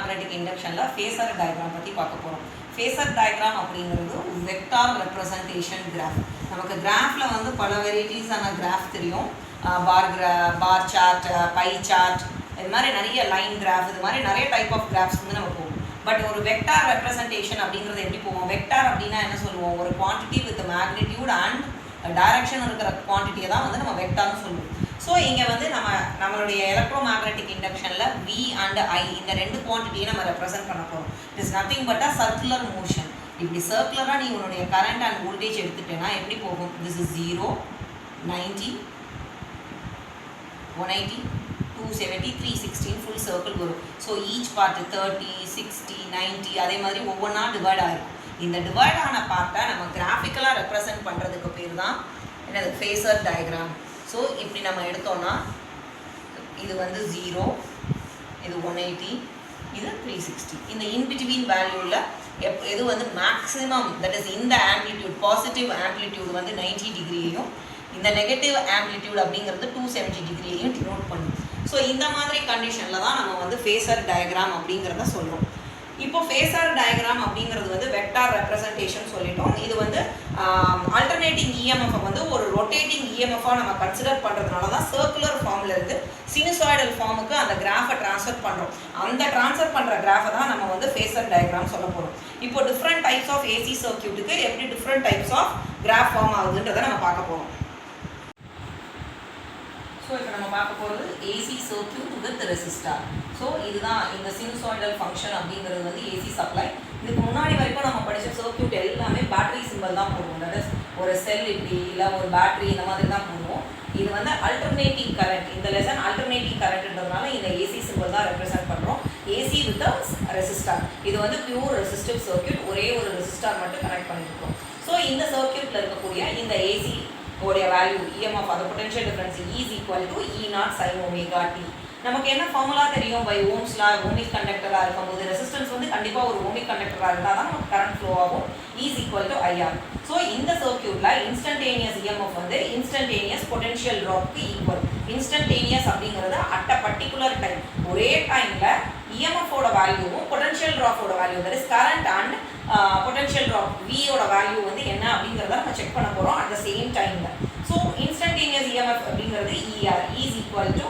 Electromagnetic இண்டக்ஷனில் phasor diagram பற்றி பார்க்க போகிறோம். ஃபேஸர் டயக்ராம் அப்படிங்கிறது வெக்டார் ரெப்ரசன்டேஷன் கிராஃப். நமக்கு கிராஃபில் வந்து பல வெரைட்டிஸான கிராஃப் தெரியும். பார் சார்ட், பை சார்ட், இது மாதிரி நிறைய லைன் கிராஃப், இது மாதிரி நிறைய டைப் ஆஃப் கிராஃப்ஸ் வந்து நம்ம போவோம். பட் ஒரு வெக்டார் ரெப்ரசன்டேஷன் அப்படிங்கிறது எப்படி போவோம்? வெக்டார் அப்படின்னா என்ன சொல்லுவோம்? ஒரு quantity with magnitude and direction இருக்கிற குவான்டிட்டியை தான் வந்து நம்ம வெக்டார்னு சொல்லுவோம். ஸோ இங்கே வந்து நம்மளுடைய எலக்ட்ரோமேக்னெட்டிக் இண்டக்ஷனில் V அண்ட் I இந்த ரெண்டு குவான்டிட்டியை நம்ம ரெப்ரசென்ட் பண்ண போகிறோம். It is nothing but a circular motion. இப்படி சர்க்குலராக நீ உன்னுடைய கரண்ட் அண்ட் வோல்டேஜ் எடுத்துட்டேன்னா எப்படி போகும்? திஸ் இஸ் 0, 90, 180, 270, 360 ஃபுல் சர்க்கிள் வரும். ஸோ ஈச் பார்ட் 30, 60, 90 அதே மாதிரி ஒவ்வொன்றா டிவைட் ஆகிருக்கும். இந்த டிவைட் ஆன பார்ட்டை நம்ம கிராஃபிக்கலாக ரெப்ரசென்ட் பண்ணுறதுக்கு பேர் தான் என்னது? Phasor diagram. ஸோ இப்படி நம்ம எடுத்தோம்னா இது வந்து 0, இது 180, இது 360. இந்த இன்பிட்வீன் வேல்யூவில் எது வந்து மேக்ஸிமம், தட் இஸ் இந்த ஆம்ப்ளிடியூட், பாசிட்டிவ் ஆம்ப்ளிடியூட் வந்து 90 டிகிரியையும் இந்த நெகட்டிவ் ஆம்ப்ளிடியூட் அப்படிங்கிறது 270 டிகிரியையும் டினோட் பண்ணும். ஸோ இந்த மாதிரி கண்டிஷனில் தான் நம்ம வந்து ஃபேஸர் டயக்ராம் அப்படிங்கிறத சொல்கிறோம். இப்போ ஃபேஸர் டயக்ராம் அப்படிங்கிறது வந்து வெக்டார் ரெப்ரசன்டேஷன் சொல்லிட்டோம். இது வந்து ஆல்டர்னேட்டிங் இஎம்எஃப் வந்து ஒரு ரொட்டேட்டிங் இஎம்எஃபாக நம்ம கன்சிடர் பண்ணுறதுனால தான் சர்க்குலர் ஃபார்மில் இருந்து சினுசாய்டல் ஃபார்முக்கு அந்த கிராஃபை ட்ரான்ஸ்ஃபர் பண்ணுறோம். அந்த ட்ரான்ஸ்ஃபர் பண்ணுற கிராஃபை தான் நம்ம வந்து ஃபேஸர் டயக்ராம் சொல்ல போகிறோம். இப்போ டிஃப்ரெண்ட் டைப்ஸ் ஆஃப் ஏசி சர்க்யூட்டுக்கு எப்படி different types of graph form ஆகுதுன்றதை நம்ம பார்க்க போகிறோம். ஸோ இப்போ நம்ம பார்க்க போகிறது AC circuit with resistor. So இதுதான் இந்த சினுசாய்டல் ஃபங்க்ஷன் அப்படிங்கிறது வந்து ஏசி சப்ளை. இதுக்கு முன்னாடி வரைக்கும் நம்ம படித்த சர்க்யூட் எல்லாமே பேட்டரி சிம்பிள் தான் போடுவோம். தட் இஸ் ஒரு செல் இப்படி இல்லை ஒரு பேட்டரி இந்த மாதிரி தான் போடுவோம். இது வந்து அல்டர்னேட்டிங் கரண்ட். இந்த லெசன் அல்டர்னேட்டிங் கரண்ட்ன்றதுனால இந்த ஏசி சிம்பிள் தான் ரெப்ரசென்ட் பண்ணுறோம். AC with resistor. இது வந்து பியூர் ரெசிஸ்டிவ் சர்க்யூட். ஒரே ஒரு ரெசிஸ்டார் மட்டும் கனெக்ட் பண்ணியிருக்கோம். ஸோ இந்த சர்க்யூட்டில் இருக்கக்கூடிய இந்த ஏசி உடைய வேல்யூ இஎம்எஃப், அது potential difference is equal to E0 sin omega t. நமக்கு என்ன ஃபார்முலா தெரியும்? By Ohm's law. ஓமிக் கண்டக்டராக இருக்கும்போது ரெசிஸ்டன்ஸ் வந்து கண்டிப்பாக ஒரு ஓமிக் கண்டக்டராக இருந்தால் தான் நமக்கு கரண்ட் ஃப்ளோ ஆகும். Is equal to IR. So இந்த சர்க்யூட்டில் இன்ஸ்டன்டேனியஸ் இஎம்எஃப் வந்து இன்ஸ்டன்டேனியஸ் பொட்டன்ஷியல் ட்ராப்க்கு ஈக்குவல். இன்ஸ்டன்டேனியஸ் அப்படிங்கிறது அட் அ பர்டிகுலர் டைம், ஒரே டைமில் இஎம்எஃபோட வேல்யூவும் பொட்டன்ஷியல் ட்ராப்போட value, that is current and potential drop வியோட வேல்யூ வந்து என்ன அப்படிங்கிறத நம்ம செக் பண்ண போகிறோம் அட் த சேம் டைமில். ஸோ இன்ஸ்டன்டேனியஸ் இஎம்எஃப் அப்படிங்கிறது ER is equal to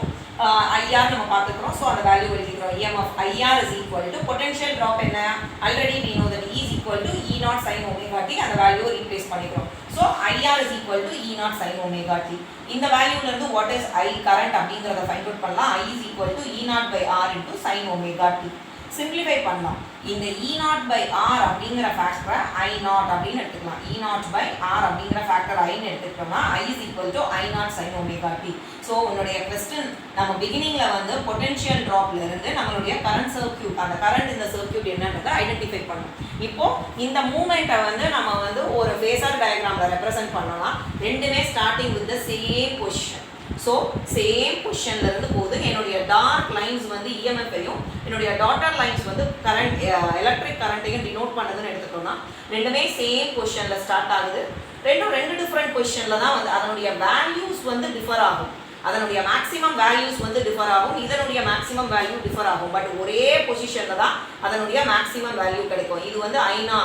IR நம்ம பார்த்துக்கிறோம். ஸோ அந்த வேல்யூ எழுதிக்கிறோம். EMF IR is equal to potential drop என்ன? Already we know that is equal to E0 sin omega t. அந்த value replace பண்ணிக்கிறோம். So IR is equal to E0 sin omega t. இந்த வேல்யூலேருந்து what is I current அப்படிங்கிறத find out பண்ணலாம். I is equal to E0 by R into sin omega t. Simplify பண்ணலாம். இந்த E0 by R அப்படிங்கிற ஃபேக்டரை I0 அப்படின்னு எடுத்துக்கலாம். E0 by R அப்படிங்கிற ஃபேக்டர் ஐன்னு எடுத்துக்கிட்டோம்னா I is equal to I0 sin omega t. So உன்னுடைய கொஸ்டின் நம்ம பிகினிங்கில் வந்து பொட்டன்ஷியல் ட்ராப்ல இருந்து நம்மளுடைய கரண்ட் சர்க்யூட், அந்த கரண்ட் இந்த சர்க்யூட் என்னன்றதை ஐடென்டிஃபை பண்ணணும். இப்போ இந்த மூமெண்ட்டை வந்து நம்ம வந்து ஒரு ஃபேஸர் டயக்ராமில் ரெப்ரசென்ட் பண்ணலாம். ரெண்டுமே starting with the same position. So same பொசிஷன்லேருந்து போது என்னுடைய டார்க் லைன்ஸ் வந்து இஎம்எஃப்பையும் என்னுடைய டாட்டர் லைன்ஸ் வந்து கரண்ட் எலக்ட்ரிக் கரண்ட்டையும் டினோட் பண்ணுதுன்னு எடுத்துட்டோம்னா ரெண்டுமே சேம் பொசிஷனில் ஸ்டார்ட் ஆகுது. ரெண்டு டிஃப்ரெண்ட் பொசிஷனில் தான் வந்து அதனுடைய வேல்யூஸ் வந்து டிஃபர் ஆகும். அதனுடைய மேக்ஸிமம் வேல்யூஸ் வந்து டிஃபர் ஆகும், இதனுடைய மேக்ஸிமம் வேல்யூ டிஃபர் ஆகும். பட் ஒரே பொசிஷனில் தான் அதனுடைய மேக்ஸிமம் வேல்யூ கிடைக்கும். இது வந்து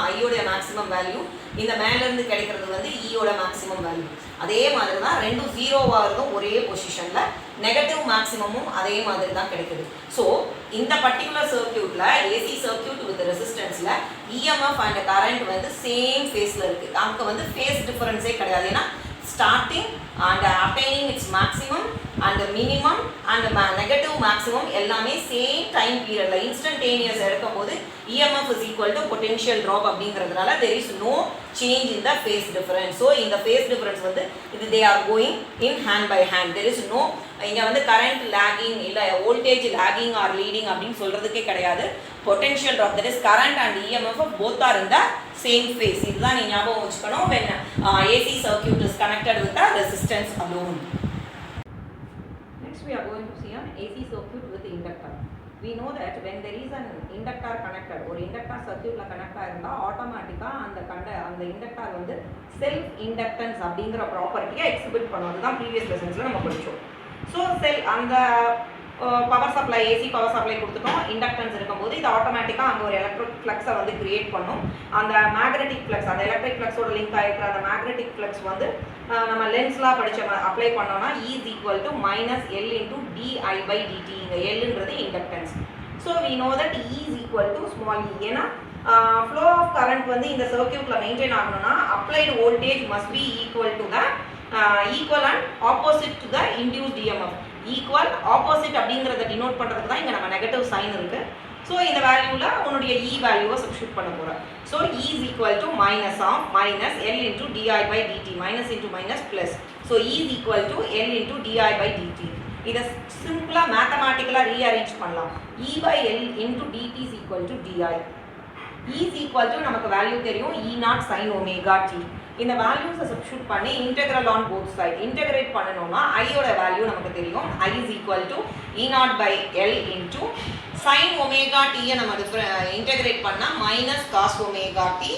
ஐயோடைய மேக்ஸிமம் வேல்யூ, இந்த மேலேருந்து கிடைக்கிறது வந்து ஈயோட மேக்ஸிமம் வேல்யூ. அதே மாதிரி தான் ரெண்டும் ஜீரோவாக இருக்கும் ஒரே பொசிஷனில். நெகட்டிவ் மேக்ஸிமமும் அதே மாதிரி தான் கிடைக்குது. ஸோ இந்த பர்டிகுலர் சர்க்யூட்டில் ஏசி சர்க்யூட் வித் ரெசிஸ்டன்ஸில் இஎம்எஃப் அண்ட் கரண்ட் வந்து சேம் ஃபேஸில் இருக்குது. அங்கே வந்து ஃபேஸ் டிஃபரன்ஸே கிடையாது. ஏன்னா starting and attaining its maximum and minimum and negative maximum எல்லாமே சேம் டைம் பீரியட்ல இன்ஸ்டன்டேனியஸ் எடுக்கும்போது EMF is equal to potential drop அப்படிங்கிறதுனால there is no change in the phase difference. So in the phase difference வந்து இது they are going in hand by hand. There is no இங்க வந்து current lagging இல்ல voltage lagging or leading அப்படின்னு சொல்றதுக்கே கிடையாது. Potential drop, that is current and EMF both are in the same phase. இதுதான் நீ ஞாபகம் வச்சுக்கணும் when AC circuit is connected with the resistance alone. Next we are going to see an AC circuit with inductor. We know that when there is an inductor connected, ஒரு inductor circuitல connect ஆயிருந்தா ஆட்டோமேட்டிக்கா அந்த inductor வந்து self inductance அப்படிங்கிற ப்ராப்பர்ட்டியை exhibit பண்ணும். அதுதான் previous லெசன்ஸ்ல நம்ம படிச்சோம். ஸோ அந்த power supply AC power supply கொடுத்துட்டோம். இண்டக்டன்ஸ் இருக்கும்போது பண்ணும்போது இது ஆட்டோமேட்டிக்காக அங்கே ஒரு எலக்ட்ரிக் ஃப்ளக்ஸை வந்து கிரியேட் பண்ணும். அந்த மேக்னெட்டிக் ஃப்ளக்ஸ், அந்த எலக்ட்ரிக் ஃப்ளக்ஸோட லிங்க் ஆகிருக்கிற அந்த மேக்னெட்டிக் ஃப்ளக்ஸ் வந்து நம்ம லென்ஸ்லாம் படித்த அப்ளை பண்ணோம்னா E is equal to minus L into di by dt. இங்கே Lன்றது inductance. So we know that E is equal to small e. ஏன்னா flow of current வந்து இந்த சர்க்யூட்டில் மெயின்டைன் ஆகணும்னா applied voltage must be equal to the equal and opposite to the induced EMF. Equal opposite அப்படிங்கிறத denote பண்ணுறதுக்கு தான் இங்கே நம்ம நெகட்டிவ் சைன் இருக்குது. ஸோ இந்த வேல்யூவில் உன்னுடைய இ வேல்யூவை சப்ஸ்டியூட் பண்ண போகிறோம். So E is equal to minus of minus L into di by dt, minus into minus plus. So E is equal to L into di by dt. இதை சிம்பிளாக மேத்தமேட்டிக்கலாக ரீஅரேஞ்ச் பண்ணலாம். E by L into dt is equal to di. E is equal to நமக்கு value தெரியும் E naught sine omega t. இந்த வேல்யூஸை substitute பண்ணி integral on both side integrate பண்ணணும்னா ஐயோட வேல்யூ நமக்கு தெரியும். I is equal to E naught by L into sine omega டியை நம்ம இன்டெகிரேட் பண்ணால் minus cos omega t.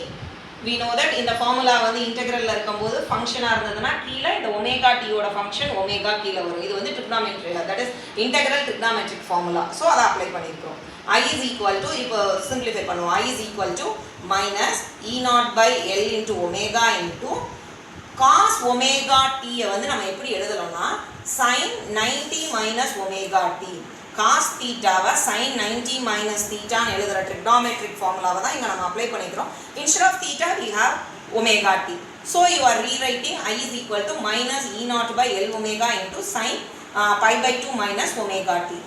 we know that இந்த ஃபார்முலா வந்து இன்டெகிரலில் இருக்கும்போது ஃபங்க்ஷனாக இருந்ததுன்னா கீழே இந்த ஒமேகா டியோட ஃபங்க்ஷன் ஒமேகா கீழே வரும். இது வந்து ட்ரிக்னாமெட்ரியில், that is integral trigonometric formula. So அதை அப்ளை பண்ணியிருக்கிறோம். I is equal to, இப்போ சிம்பிளிஃபை பண்ணுவோம். I is equal to minus E naught by L into omega into cos omega t வந்து நம்ம எப்படி எழுதலாம்னா sin 90 minus omega t. cos theta-வை sin 90 minus theta ன்னு எழுதுற trigonometric formula-வை தான் இங்க நம்ம அப்ளை பண்ணிக்கிறோம். Instead of theta we have omega t. So you are rewriting I is equal to minus E naught by L omega into sin pi by 2 minus omega t.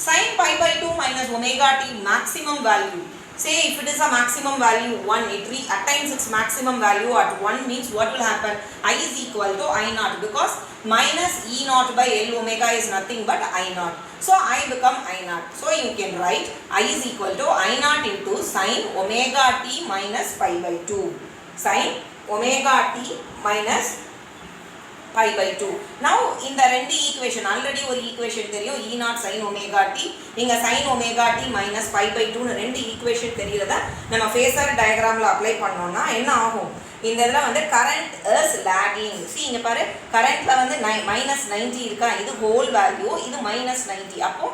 Sin pi by 2 minus omega t maximum value. Say if it is a maximum value 1, it attains its maximum value at 1 means what will happen? I is equal to I naught because minus E naught by L omega is nothing but I naught. So I become I naught. So you can write I is equal to I naught into sin omega t minus pi by 2. Sin omega t minus pi by 2. Now in the ரெண்டு equation already ஒரு equation தெரியும் E naught sin omega t, இங்க sin omega t minus pi by 2 னு ரெண்டு equation தெரியுறத நம்ம phasor டயகிராம்ல apply பண்ணோம்னா என்ன ஆகும்? இந்த இதில் வந்து கரண்ட் இஸ் லாகிங். see இங்க பாரு கரண்ட்ல வந்து மைனஸ் 90 இருக்கா, இது ஹோல் வேல்யூ, இது மைனஸ் 90. அப்போ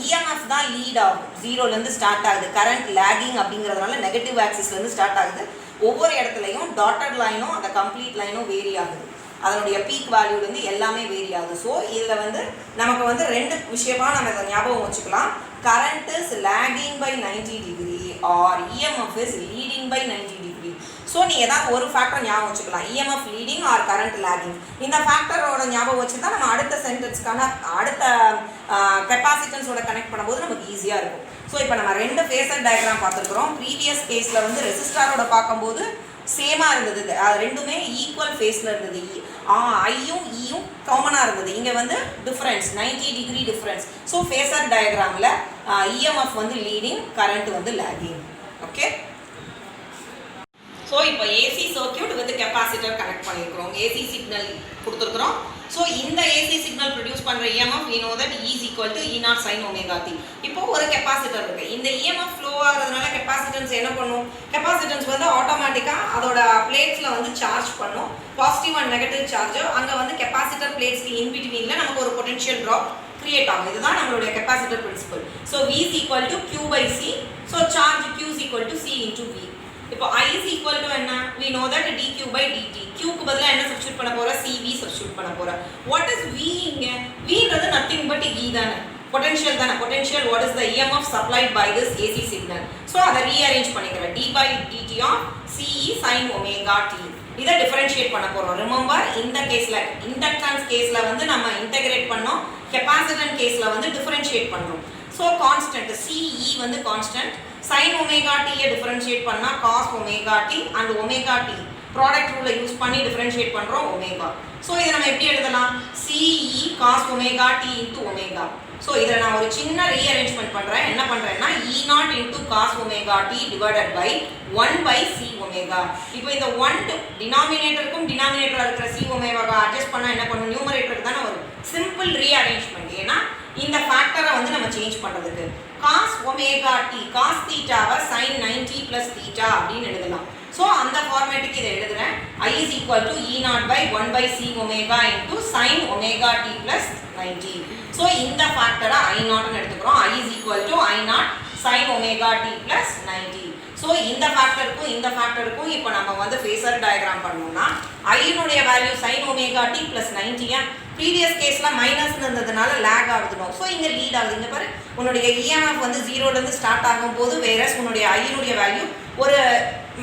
EMF தான் லீட் ஆகும், ஜீரோலேருந்து ஸ்டார்ட் ஆகுது. கரண்ட் லாகிங் அப்படிங்கிறதுனால நெகட்டிவ் ஆக்சிஸ்லேருந்து ஸ்டார்ட் ஆகுது. ஒவ்வொரு இடத்துலையும் டாட்டட் லைனும் அந்த கம்ப்ளீட் லைனும் வேரி ஆகுது, அதனுடைய பீக் வேல்யூலேருந்து எல்லாமே வேரி ஆகுது. ஸோ இதில் வந்து நமக்கு வந்து ரெண்டு விஷயமா நம்ம இதை ஞாபகம் வச்சுக்கலாம். Current is lagging by 90 degree or EMF is leading by 90 degree. So நீ ஏதாவது ஒரு ஃபேக்டர் ஞாபகம் வச்சுக்கலாம், EMF leading or current lagging. இந்த ஃபேக்டரோட ஞாபகம் வச்சு தான் நம்ம அடுத்த சென்டென்ஸ்க்கான அடுத்த கெப்பாசிட்டன்ஸோட கனெக்ட் பண்ணும்போது நமக்கு ஈஸியாக இருக்கும். ஸோ இப்போ நம்ம ரெண்டு ஃபேஸர் டயக்ராம் பார்த்துருக்குறோம். ப்ரீவியஸ் கேஸில் வந்து ரெசிஸ்டாரோட பார்க்கும்போது சேமாக இருந்தது, அது ரெண்டுமே ஈக்குவல் ஃபேஸில் இருந்தது. ஐயும் ஈயும் காமனாக இருந்தது. இங்கே வந்து difference 90 degree difference. So phasor டயக்ராமில் EMF வந்து லீடிங், கரண்ட் வந்து லாகிங். ஓகே, ஸோ இப்போ AC circuit with capacitor connect பண்ணியிருக்கிறோம், ஏசி சிக்னல் கொடுத்துருக்குறோம். ஸோ இந்த ஏசி சிக்னல் ப்ரொடியூஸ் பண்ணுற EMF we know that E is equal to E naught sin omega t. இப்போ ஒரு கெப்பாசிட்டர் இருக்குது, இந்த EMF ஃப்ளோ ஆகிறதுனால கெப்பாசிட்டன்ஸ் என்ன பண்ணும்? கெப்பாசிட்டன்ஸ் வந்து ஆட்டோமேட்டிக்காக அதோட பிளேட்ஸில் வந்து சார்ஜ் பண்ணும், பாசிட்டிவ் அண்ட் நெகட்டிவ் சார்ஜ். அங்கே வந்து கெப்பாசிட்டர் பிளேட்ஸ்க்கு இன்பிட்வீனில் நமக்கு ஒரு பொட்டன்ஷியல் ட்ராப் கிரியேட் ஆகும். இதுதான் நம்மளுடைய capacitor principle. So V is equal to Q by C. So charge Q is equal to C into V. இப்போ I is equal to என்ன? we know that dq by dt. q க்கு பதிலா என்ன substitute பண்ண போறோம்? cv substitute பண்ண போறோம். what is v இங்க? v ன்றது nothing but e தானே, பொட்டன்ஷியல் தானே. Potential what is the EMF supplied by this AC signal. so அதை ரீஅரேஞ்ச் பண்ணிக்கிறேன். d by dt of ce sin omega t. இதை டிஃபரன்ஷியேட் பண்ண போறோம். ரிமெம்பர் இந்த கேஸ்ல இண்டக்டன்ஸ் கேஸ்ல வந்து நம்ம இன்டகிரேட் பண்ணோம், கெபாசிட்டன்ஸ் கேஸ்ல வந்து டிஃபரன்ஷியேட் பண்றோம். ஸோ கான்ஸ்டன்ட் ce வந்து constant, sin omega t differentiate பண்ணா cos omega t and omega t product ரூலை யூஸ் பண்ணி டிஃபரன்ஷியேட் பண்ணுறோம் ஒமேகா. ஸோ இதை நம்ம எப்படி எழுதலாம்? ce cos omega t into omega. So இதில் நான் ஒரு சின்ன ரீஅரேஞ்ச்மெண்ட் பண்ணுறேன். என்ன பண்ணுறேன்னா E naught into cos omega t divided by 1 by c omega. இப்போ இந்த 1 டினாமினேட்டருக்கும் டினாமினேட்டரில் இருக்கிற c omega அட்ஜஸ்ட் பண்ணால் என்ன பண்ணும்? நியூமரேட்டருக்கு தானே ஒரு சிம்பிள் ரீஅரேஞ்ச்மெண்ட். ஏன்னா இந்த ஃபேக்டரை வந்து நம்ம சேஞ்ச் பண்ணுறதுக்கு cos omega t cos theta-வை sin 90 plus theta அப்படின்னு எழுதலாம். ஸோ அந்த ஃபார்மேட்டுக்கு இதை எழுதுறேன். I is equal to E naught by 1 by c omega into sin omega t plus 90. So இந்த ஃபேக்டரை I naught எடுத்துக்கிறோம். I is equal to I naught sin omega t plus 90. So இந்த ஃபேக்டருக்கும் இப்போ நம்ம வந்து ஃபேஸர் டயக்ராம் பண்ணோம்னா ஐனுடைய value sin omega t plus 90 previous கேஸில் மைனஸ் இருந்ததுனால லேக் ஆகுதுனோம். ஸோ இங்கே லீட் ஆகுது. இங்கே பாரு உன்னுடைய இஎம்எஃப் வந்து 0லேருந்து ஸ்டார்ட் ஆகும்போது வேற உன்னுடைய ஐனுடைய வேல்யூ ஒரு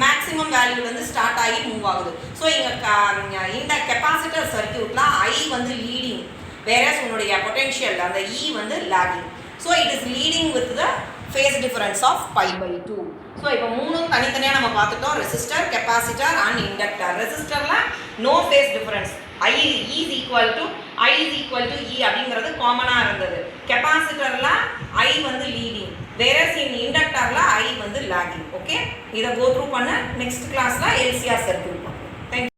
மேக்ஸிமம் வேல்யூலேருந்து ஸ்டார்ட் ஆகி மூவ் ஆகுது. ஸோ இங்கே இந்த கெப்பாசிட்டர் சர்க்கியூட்டில் ஐ வந்து லீடிங் வேற உன்னுடைய பொட்டென்ஷியல் அந்த இ வந்து lagging. So it is leading with the phase difference of pi by 2. So இப்போ மூணும் தனித்தனியாக நம்ம பார்த்துட்டோம். Resistor, capacitor and inductor. ரெசிஸ்டரில் no phase difference, I is equal to E அப்படிங்கிறது காமனாக இருந்தது. கெப்பாசிட்டரில் I வந்து லீடிங், வேறஸ் இன் இண்டக்டரில் I வந்து லேகிங். ஓகே, இதை கோ த்ரூ பண்ண நெக்ஸ்ட் கிளாஸில் LCR சர்க்யூட்.